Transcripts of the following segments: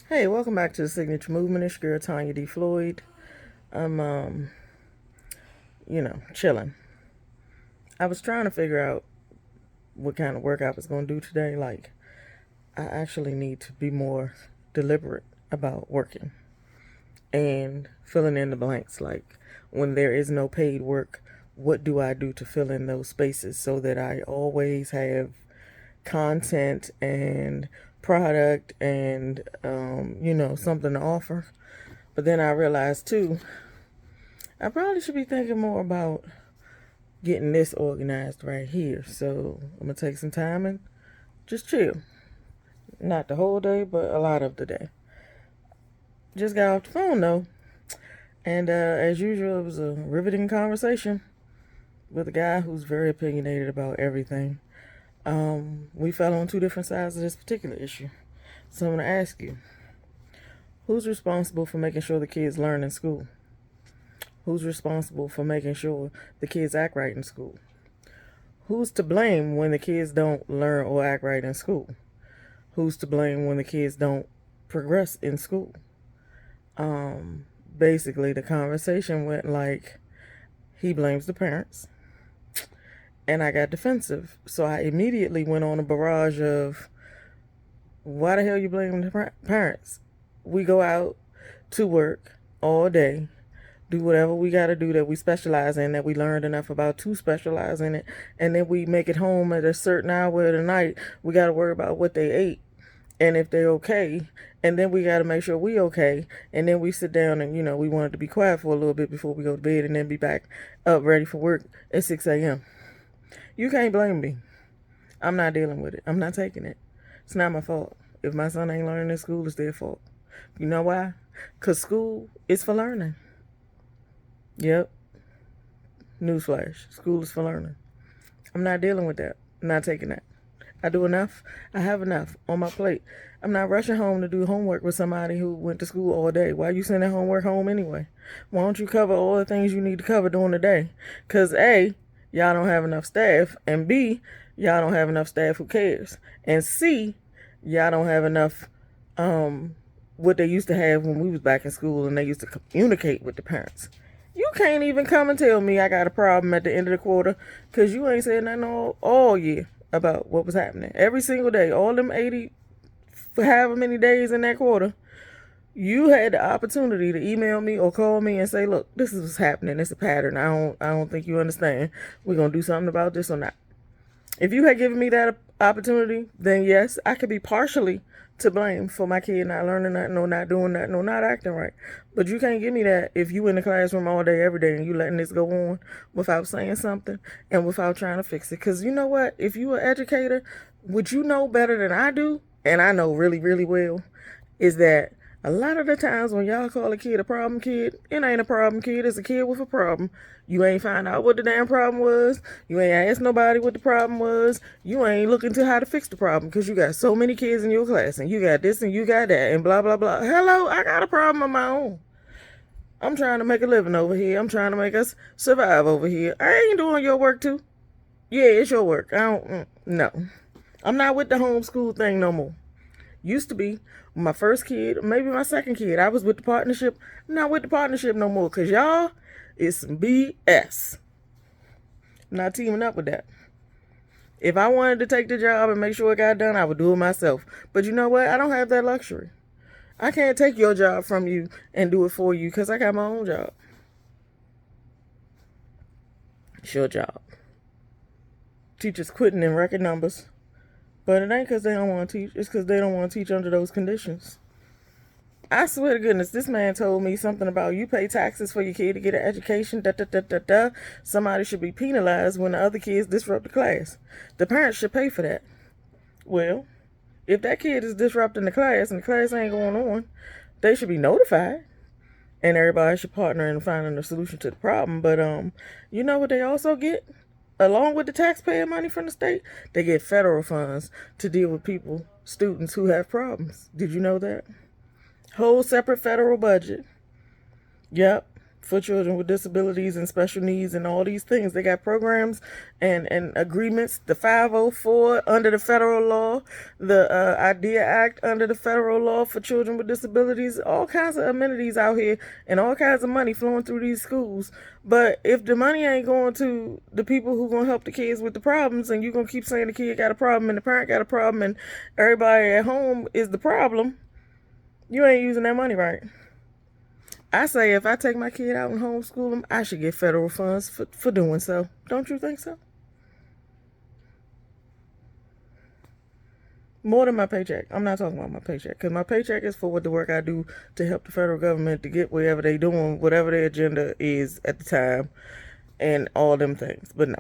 Hey, welcome back to the Signature Movement. It's your girl Tanya D. Floyd. I'm chilling. I was trying to figure out what kind of work I was gonna do today. Like, I actually need to be more deliberate about working and filling in the blanks. Like, when there is no paid work, what do I do to fill in those spaces so that I always have content and product and something to offer. But then I realized too, I probably should be thinking more about getting this organized right here. So I'm gonna take some time and just chill. Not the whole day, but a lot of the day. Just got off the phone though, and as usual, it was a riveting conversation with a guy who's very opinionated about everything. We fell on two different sides of this particular issue. So I'm gonna ask you, who's responsible for making sure the kids learn in school? Who's responsible for making sure the kids act right in school? Who's to blame when the kids don't learn or act right in school? Who's to blame when the kids don't progress in school? Basically, the conversation went like he blames the parents, and I got defensive. So I immediately went on a barrage of, why the hell you blaming the parents? We go out to work all day, do whatever we got to do that we specialize in, that we learned enough about to specialize in it, and then we make it home at a certain hour of the night. We got to worry about what they ate and if they're okay, and then we got to make sure we okay, and then we sit down and we wanted to be quiet for a little bit before we go to bed, and then be back up ready for work at 6 a.m. You can't blame me. I'm not dealing with it. I'm not taking it. It's not my fault. If my son ain't learning in school, it's their fault. You know why? Because school is for learning. Yep. Newsflash. School is for learning. I'm not dealing with that. I'm not taking that. I do enough. I have enough on my plate. I'm not rushing home to do homework with somebody who went to school all day. Why are you sending homework home anyway? Why don't you cover all the things you need to cover during the day? Because A, y'all don't have enough staff. And B, y'all don't have enough staff who cares. And C, y'all don't have enough what they used to have when we was back in school and they used to communicate with the parents. You can't even come and tell me I got a problem at the end of the quarter because you ain't said nothing all year about what was happening. Every single day, all them 80, for however many days in that quarter, you had the opportunity to email me or call me and say, look, this is what's happening. It's a pattern. I don't think you understand. We're going to do something about this or not. If you had given me that opportunity, then yes, I could be partially to blame for my kid not learning nothing or not doing nothing or not acting right. But you can't give me that if you in the classroom all day, every day, and you letting this go on without saying something and without trying to fix it. Because you know what? If you an educator, what you know better than I do, and I know really, really well, is that a lot of the times when y'all call a kid a problem kid, it ain't a problem kid. It's a kid with a problem. You ain't find out what the damn problem was. You ain't asked nobody what the problem was. You ain't looking to how to fix the problem because you got so many kids in your class and you got this and you got that and blah, blah, blah. Hello, I got a problem of my own. I'm trying to make a living over here. I'm trying to make us survive over here. I ain't doing your work too. Yeah, it's your work. I don't, no. I'm not with the homeschool thing no more. Used to be my first kid, maybe my second kid. I was with the partnership. I'm not with the partnership no more because y'all is some BS. I'm not teaming up with that. If I wanted to take the job and make sure it got done, I would do it myself. But you know what? I don't have that luxury. I can't take your job from you and do it for you because I got my own job. It's your job. Teachers quitting in record numbers. But it ain't because they don't want to teach. It's because they don't want to teach under those conditions. I swear to goodness, this man told me something about you pay taxes for your kid to get an education, da da da da da. Somebody should be penalized when the other kids disrupt the class. The parents should pay for that. Well, if that kid is disrupting the class and the class ain't going on, they should be notified. And everybody should partner in finding a solution to the problem. But you know what they also get? Along with the taxpayer money from the state, they get federal funds to deal with people, students who have problems. Did you know that? Whole separate federal budget. Yep. for children with disabilities and special needs and all these things. They got programs and agreements, the 504 under the federal law, the IDEA Act under the federal law for children with disabilities, all kinds of amenities out here and all kinds of money flowing through these schools. But if the money ain't going to the people who going to help the kids with the problems, and you're going to keep saying the kid got a problem and the parent got a problem and everybody at home is the problem, you ain't using that money right. I say if I take my kid out and homeschool him, I should get federal funds for doing so. Don't you think so? More than my paycheck. I'm not talking about my paycheck, because my paycheck is for what the work I do to help the federal government to get wherever they doing, whatever their agenda is at the time, and all them things. But no,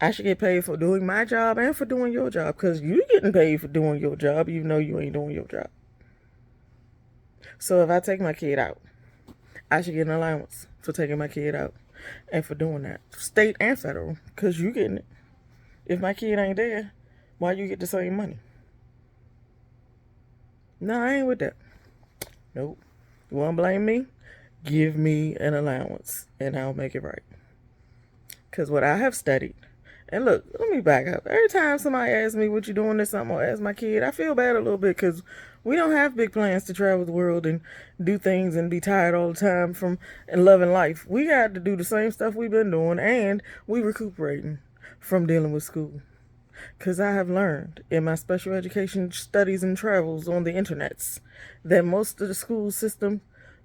I should get paid for doing my job and for doing your job, because you getting paid for doing your job even though you ain't doing your job. So if I take my kid out, I should get an allowance for taking my kid out and for doing that. State and federal, because you getting it. If my kid ain't there, why you get the same money? No, I ain't with that. Nope. You want to blame me? Give me an allowance and I'll make it right. Because what I have studied, and look, let me back up. Every time somebody asks me what you doing this something or ask my kid, I feel bad a little bit because we don't have big plans to travel the world and do things and be tired all the time from and loving life. We got to do the same stuff we've been doing, and we recuperating from dealing with school. Because I have learned in my special education studies and travels on the internets that most of the school system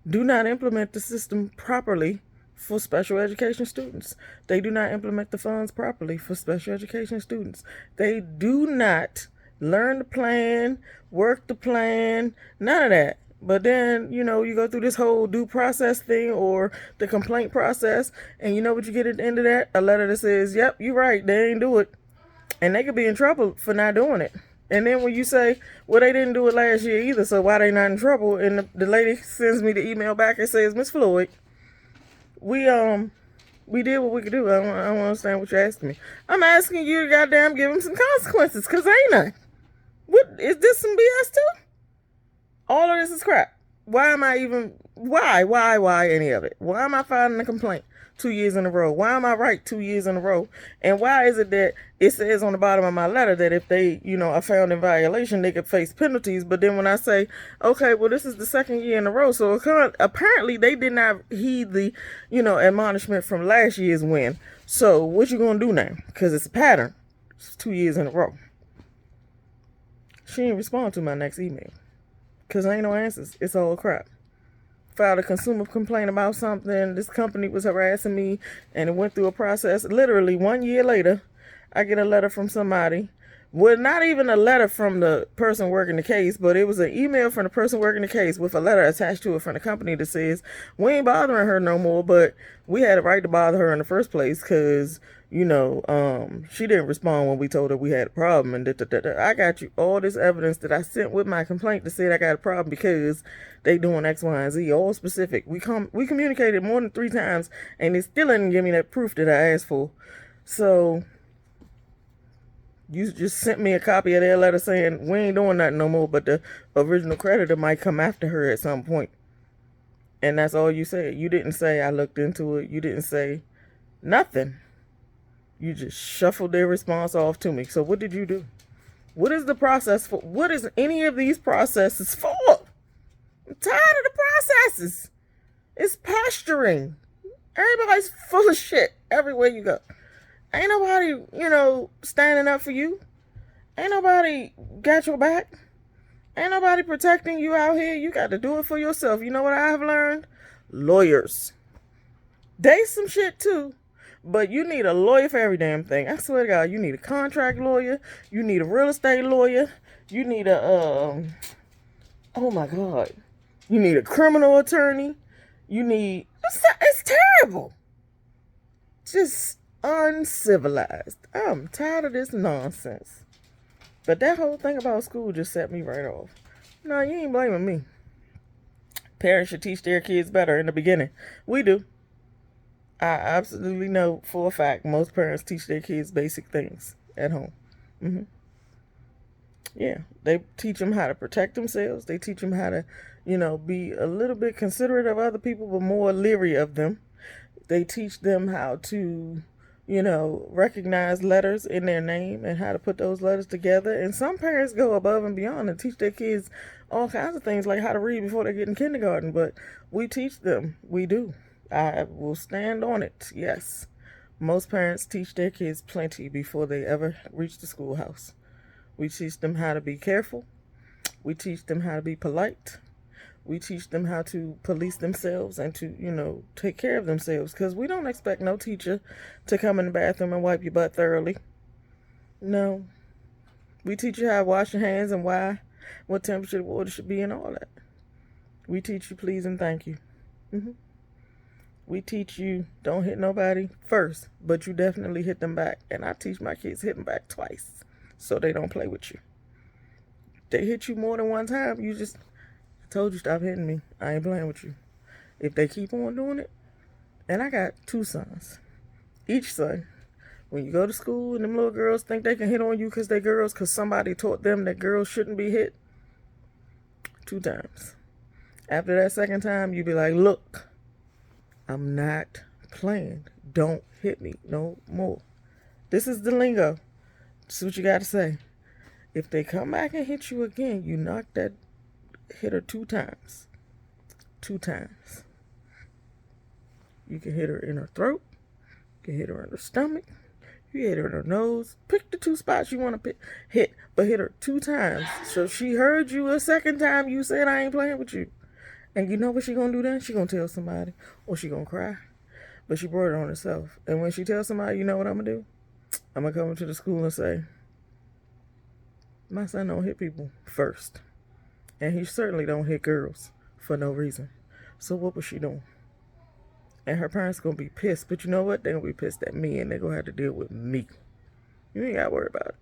do not implement the system properly for special education students. They do not implement the funds properly for special education students. They do not learn the plan, work the plan, none of that. But then, you go through this whole due process thing or the complaint process, and you know what you get at the end of that? A letter that says, yep, you're right, they ain't do it. And they could be in trouble for not doing it. And then when you say, well, they didn't do it last year either, so why they not in trouble? And the lady sends me the email back and says, Miss Floyd, we did what we could do. I don't understand what you're asking me. I'm asking you to goddamn give them some consequences, because ain't none. What, is this some BS too? All of this is crap. Why am I even, why any of it? Why am I filing a complaint 2 years in a row? Why am I right 2 years in a row? And why is it that it says on the bottom of my letter that if they, are found in violation, they could face penalties? But then when I say, okay, well, this is the second year in a row, so apparently they did not heed the, admonishment from last year's win. So what you gonna do now? Because it's a pattern. It's 2 years in a row. She didn't respond to my next email. Because there ain't no answers. It's all crap. Filed a consumer complaint about something. This company was harassing me, and it went through a process. Literally 1 year later, I get a letter from somebody. Well, not even a letter from the person working the case, but it was an email from the person working the case with a letter attached to it from the company that says, we ain't bothering her no more, but we had a right to bother her in the first place because, she didn't respond when we told her we had a problem. And I got you all this evidence that I sent with my complaint to say I got a problem because they doing X, Y, and Z, all specific. We communicated more than 3 times, and they still didn't give me that proof that I asked for. So you just sent me a copy of their letter saying we ain't doing nothing no more, but the original creditor might come after her at some point. And that's all you said. You didn't say I looked into it. You didn't say nothing. You just shuffled their response off to me. So what did you do? What is the process for? What is any of these processes for? I'm tired of the processes. It's posturing. Everybody's full of shit everywhere you go. Ain't nobody, standing up for you. Ain't nobody got your back. Ain't nobody protecting you out here. You got to do it for yourself. You know what I have learned? Lawyers. They some shit too. But you need a lawyer for every damn thing. I swear to God, you need a contract lawyer. You need a real estate lawyer. You need oh my God. You need a criminal attorney. It's terrible. Just uncivilized. I'm tired of this nonsense. But that whole thing about school just set me right off. No, you ain't blaming me. Parents should teach their kids better in the beginning. We do. I absolutely know for a fact most parents teach their kids basic things at home. Yeah, they teach them how to protect themselves. They teach them how to, be a little bit considerate of other people, but more leery of them. They teach them how to, recognize letters in their name and how to put those letters together. And some parents go above and beyond and teach their kids all kinds of things like how to read before they get in kindergarten. But we teach them. We do. I will stand on it. Yes. Most parents teach their kids plenty before they ever reach the schoolhouse. We teach them how to be careful. We teach them how to be polite. We teach them how to police themselves and to, take care of themselves. Because we don't expect no teacher to come in the bathroom and wipe your butt thoroughly. No. We teach you how to wash your hands and why, what temperature the water should be and all that. We teach you please and thank you. We teach you don't hit nobody first, but you definitely hit them back. And I teach my kids hit them back twice so they don't play with you. They hit you more than one time, I told you stop hitting me. I ain't playing with you. If they keep on doing it, and I got 2 sons. Each son, when you go to school and them little girls think they can hit on you because they're girls because somebody taught them that girls shouldn't be hit, 2 times. After that second time, you be like, look, I'm not playing. Don't hit me no more. This is the lingo. This is what you got to say. If they come back and hit you again, you knock that hitter 2 times. 2 times. You can hit her in her throat. You can hit her in her stomach. You can hit her in her nose. Pick the 2 spots you want to hit, but hit her 2 times. So she heard you a second time. You said, I ain't playing with you. And you know what she gonna do then? She gonna tell somebody, or she gonna cry. But she brought it on herself. And when she tells somebody, you know what I'm gonna do? I'm gonna come into the school and say, my son don't hit people first. And he certainly don't hit girls for no reason. So what was she doing? And her parents gonna be pissed. But you know what? They're gonna be pissed at me and they're gonna have to deal with me. You ain't gotta worry about it.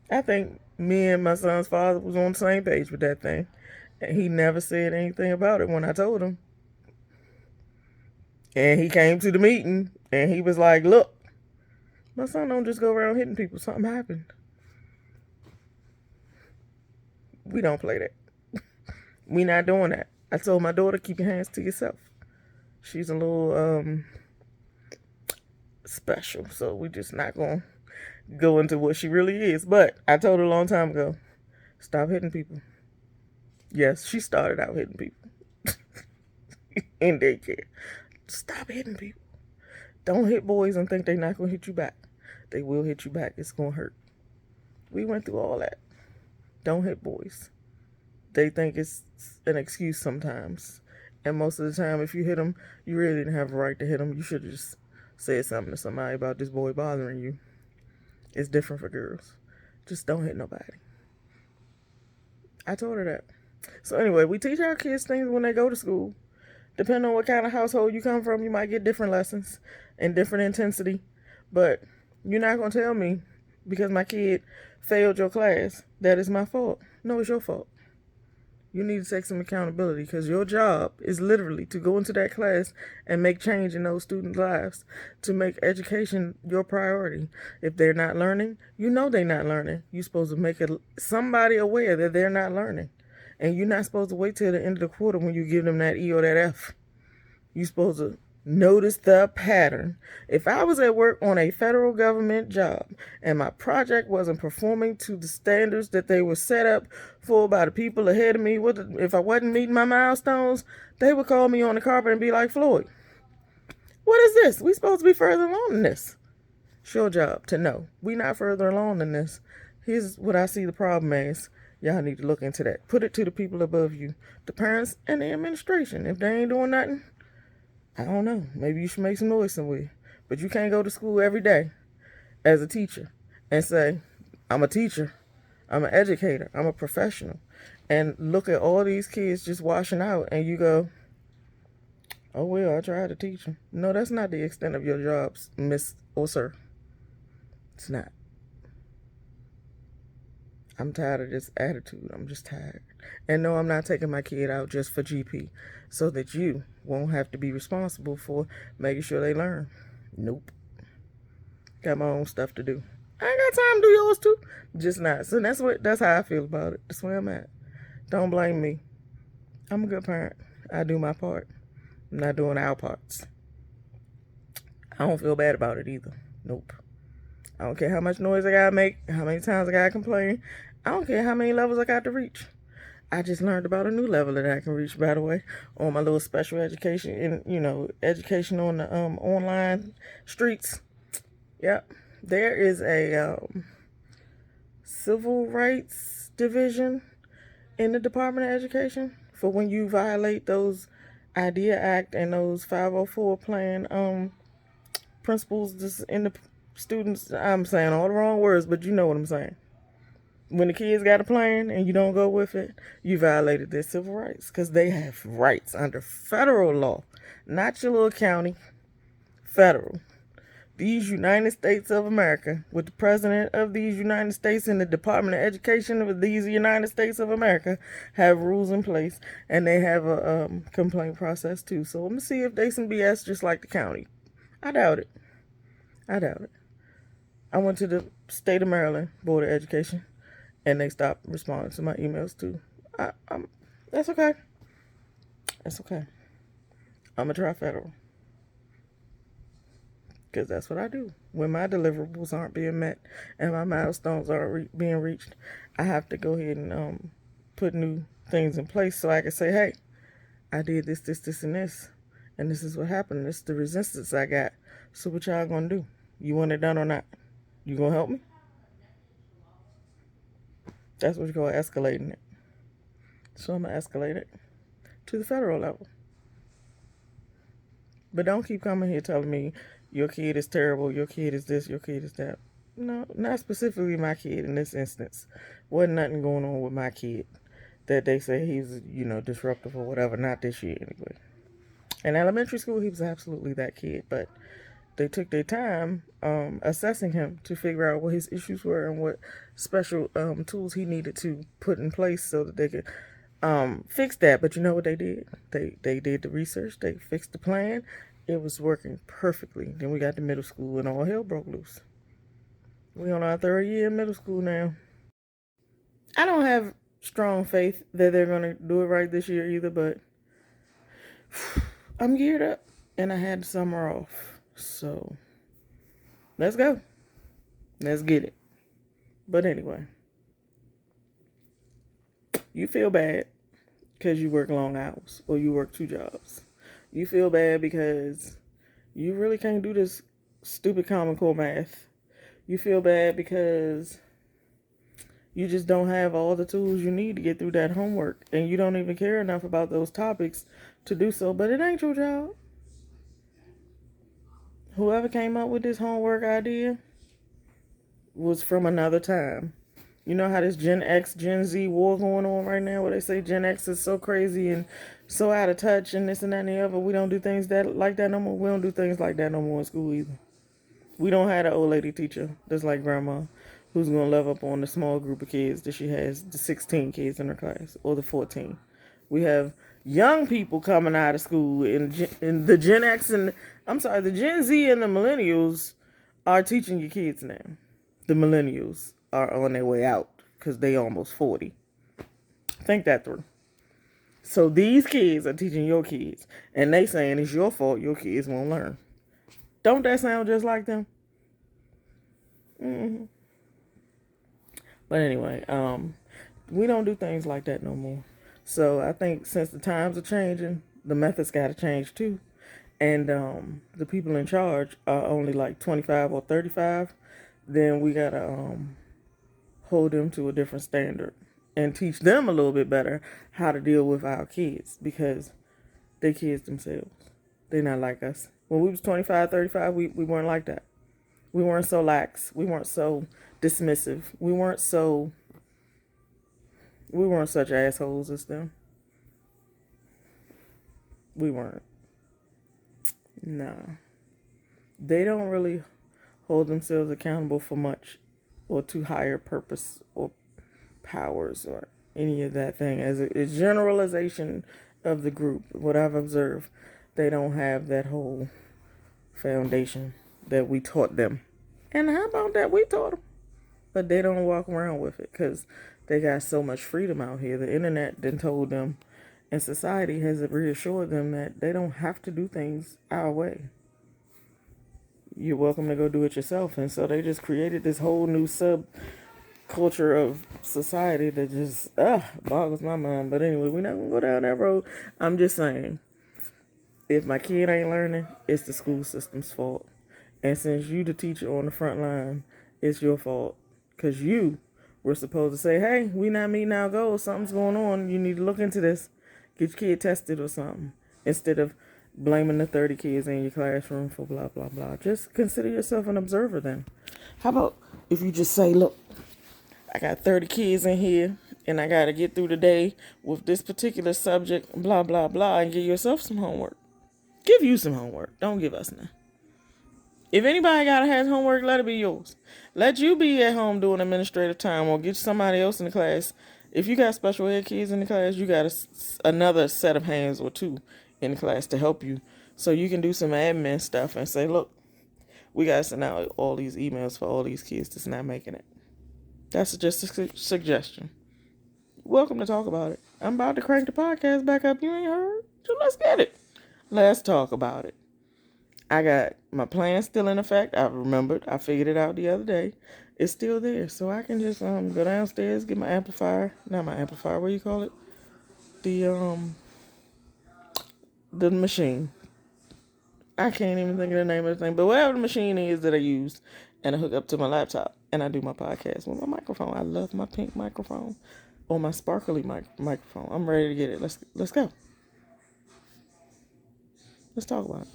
I think me and my son's father was on the same page with that thing. And he never said anything about it when I told him. And he came to the meeting and he was like, look, my son don't just go around hitting people. Something happened. We don't play that. We not doing that. I told my daughter, keep your hands to yourself. She's a little special, so we just not going to go into what she really is. But I told her a long time ago, stop hitting people. Yes, she started out hitting people in daycare. Stop hitting people. Don't hit boys and think they're not going to hit you back. They will hit you back. It's going to hurt. We went through all that. Don't hit boys. They think it's an excuse sometimes. And most of the time, if you hit them, you really didn't have a right to hit them. You should have just said something to somebody about this boy bothering you. It's different for girls. Just don't hit nobody. I told her that. So anyway, we teach our kids things when they go to school. Depending on what kind of household you come from, you might get different lessons and different intensity. But you're not going to tell me because my kid failed your class that it's my fault. No, it's your fault. You need to take some accountability because your job is literally to go into that class and make change in those students' lives, to make education your priority. If they're not learning, you know they're not learning. You're supposed to make somebody aware that they're not learning. And you're not supposed to wait till the end of the quarter when you give them that E or that F. You're supposed to notice the pattern. If I was at work on a federal government job and my project wasn't performing to the standards that they were set up for by the people ahead of me, if I wasn't meeting my milestones, they would call me on the carpet and be like, Floyd, what is this? We supposed to be further along than this. It's your job to know. We not further along than this. Here's what I see the problem as. Y'all need to look into that. Put it to the people above you, the parents and the administration. If they ain't doing nothing, I don't know. Maybe you should make some noise somewhere. But you can't go to school every day as a teacher and say, I'm a teacher, I'm an educator, I'm a professional, and look at all these kids just washing out and you go, oh, well, I tried to teach them. No, that's not the extent of your jobs, miss or sir. It's not. I'm tired of this attitude. I'm just tired. And no, I'm not taking my kid out just for GP so that you won't have to be responsible for making sure they learn. Nope. Got my own stuff to do. I ain't got time to do yours too. Just not. So that's how I feel about it. That's where I'm at. Don't blame me. I'm a good parent. I do my part. I'm not doing our parts. I don't feel bad about it either. Nope. I don't care how much noise I gotta make, how many times I gotta complain. I don't care how many levels I got to reach. I just learned about a new level that I can reach, by the way, on my little special education education on the online streets. Yep. There is a civil rights division in the Department of Education for when you violate those IDEA Act and those 504 plan principles in the students. I'm saying all the wrong words, but you know what I'm saying. When the kids got a plan and you don't go with it, you violated their civil rights because they have rights under federal law, not your little county, federal. These United States of America, with the President of these United States and the Department of Education of these United States of America, have rules in place, and they have a complaint process too. So let me see if they some BS just like the county. I doubt it. I doubt it. I went to the state of Maryland Board of Education, and they stopped responding to my emails too. That's okay. That's okay. I'm gonna try federal. Because that's what I do. When my deliverables aren't being met and my milestones aren't being reached, I have to go ahead and put new things in place so I can say, hey, I did this, and this. And this is what happened. This is the resistance I got. So what y'all gonna do? You want it done or not? You gonna help me? That's what you call escalating it. So I'm gonna escalate it to the federal level. But don't keep coming here telling me your kid is terrible, your kid is this, your kid is that. No, not specifically my kid in this instance. Wasn't nothing going on with my kid that they say he's, disruptive or whatever. Not this year anyway. In elementary school, he was absolutely that kid, but they took their time assessing him to figure out what his issues were and what special tools he needed to put in place so that they could fix that. But you know what they did? They did the research. They fixed the plan. It was working perfectly. Then we got to middle school and all hell broke loose. We on our third year in middle school now. I don't have strong faith that they're going to do it right this year either, but I'm geared up and I had the summer off. So let's go. Let's get it. But anyway, you feel bad because you work long hours or you work 2 jobs. You feel bad because you really can't do this stupid Common Core math. You feel bad because you just don't have all the tools you need to get through that homework. And you don't even care enough about those topics to do so. But it ain't your job. Whoever came up with this homework idea was from another time. You know how this Gen X, Gen Z war going on right now where they say Gen X is so crazy and so out of touch and this and that and the other. We don't do things like that no more. We don't do things like that no more in school either. We don't have an old lady teacher that's like grandma who's going to love up on the small group of kids that she has, the 16 kids in her class or the 14. We have young people coming out of school and the Gen X and, the Gen Z and the millennials are teaching your kids now. The millennials are on their way out because they almost 40. Think that through. So these kids are teaching your kids and they saying it's your fault your kids won't learn. Don't that sound just like them? Mm-hmm. But anyway, we don't do things like that no more. So I think since the times are changing, the methods got to change too. And the people in charge are only like 25 or 35, then we got to hold them to a different standard and teach them a little bit better how to deal with our kids because they kids themselves. They're not like us. When we was 25, 35, we weren't like that. We weren't so lax. We weren't so dismissive. We weren't such assholes as them. We weren't. Nah. They don't really hold themselves accountable for much or to higher purpose or powers or any of that thing. As a generalization of the group, what I've observed, they don't have that whole foundation that we taught them. And how about that we taught them? but they don't walk around with it because they got so much freedom out here. The internet then told them, and society has reassured them that they don't have to do things our way. You're welcome to go do it yourself. And so they just created this whole new subculture of society that just boggles my mind. But anyway, we're not gonna go down that road. I'm just saying, if my kid ain't learning, it's the school system's fault. And since you the teacher on the front line, it's your fault. Because you were supposed to say, hey, we not meeting our goals. Something's going on. You need to look into this. Get your kid tested or something. Instead of blaming the 30 kids in your classroom for blah, blah, blah. Just consider yourself an observer then. How about if you just say, look, I got 30 kids in here and I got to get through the day with this particular subject, blah, blah, blah, and give yourself some homework. Give you some homework. Don't give us none. If anybody got to have homework, let it be yours. Let you be at home doing administrative time or get somebody else in the class. If you got special ed kids in the class, you got another set of hands or two in the class to help you so you can do some admin stuff and say, look, we got to send out all these emails for all these kids that's not making it. That's just a suggestion. Welcome to talk about it. I'm about to crank the podcast back up. You ain't heard? So let's get it. Let's talk about it. I got my plan still in effect. I remembered. I figured it out the other day. It's still there. So I can just go downstairs, get my amplifier. Not my amplifier. What do you call it? The machine. I can't even think of the name of the thing. But whatever the machine is that I use, and I hook up to my laptop, and I do my podcast with my microphone. I love my pink microphone or my sparkly microphone. I'm ready to get it. Let's go. Let's talk about it.